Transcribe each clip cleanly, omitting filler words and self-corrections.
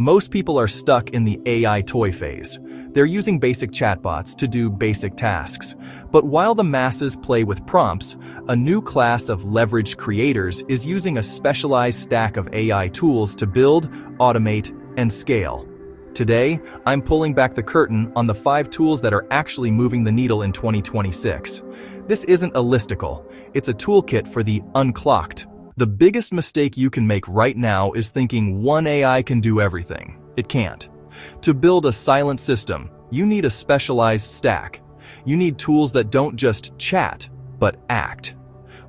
Most people are stuck in the AI toy phase. They're using basic chatbots to do basic tasks. But while the masses play with prompts, a new class of leveraged creators is using a specialized stack of AI tools to build, automate, and scale. Today, I'm pulling back the curtain on the 5 tools that are actually moving the needle in 2026. This isn't a listicle, it's a toolkit for the unclocked. The biggest mistake you can make right now is thinking one AI can do everything. It can't. To build a silent system, you need a specialized stack. You need tools that don't just chat, but act.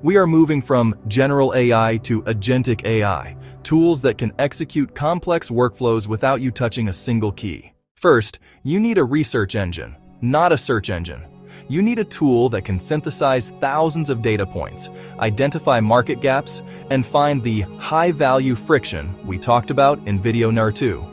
We are moving from general AI to agentic AI, tools that can execute complex workflows without you touching a single key. First, you need a research engine, not a search engine. You need a tool that can synthesize thousands of data points, identify market gaps, and find the high-value friction we talked about in video number 2.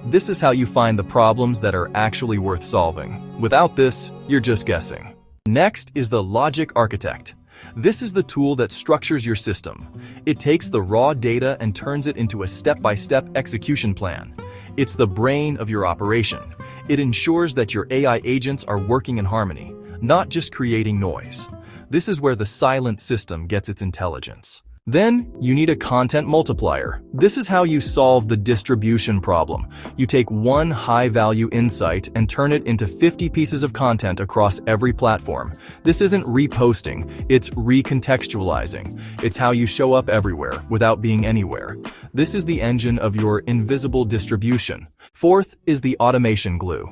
This is how you find the problems that are actually worth solving. Without this, you're just guessing. Next is the Logic Architect. This is the tool that structures your system. It takes the raw data and turns it into a step-by-step execution plan. It's the brain of your operation. It ensures that your AI agents are working in harmony, not just creating noise. This is where the silent system gets its intelligence. Then, you need a content multiplier. This is how you solve the distribution problem. You take one high-value insight and turn it into 50 pieces of content across every platform. This isn't reposting, it's recontextualizing. It's how you show up everywhere without being anywhere. This is the engine of your invisible distribution. Fourth is the automation glue.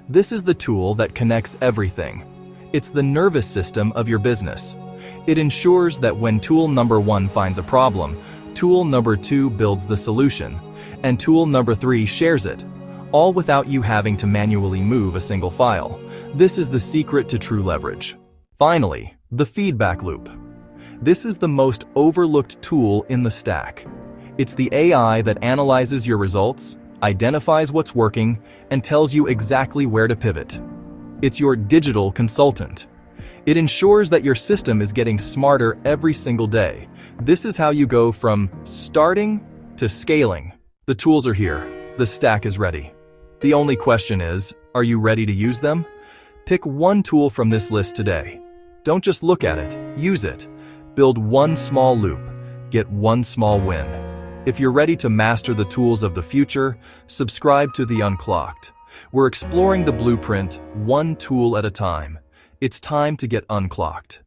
This is the tool that connects everything. It's the nervous system of your business. It ensures that when tool number 1 finds a problem, tool number 2 builds the solution, and tool number 3 shares it, all without you having to manually move a single file. This is the secret to true leverage. Finally, the feedback loop. This is the most overlooked tool in the stack. It's the AI that analyzes your results, identifies what's working, and tells you exactly where to pivot. It's your digital consultant. It ensures that your system is getting smarter every single day. This is how you go from starting to scaling. The tools are here. The stack is ready. The only question is, are you ready to use them? Pick one tool from this list today. Don't just look at it, use it. Build one small loop. Get one small win. If you're ready to master the tools of the future, subscribe to the Unclocked. We're exploring the blueprint one tool at a time. It's time to get unclocked.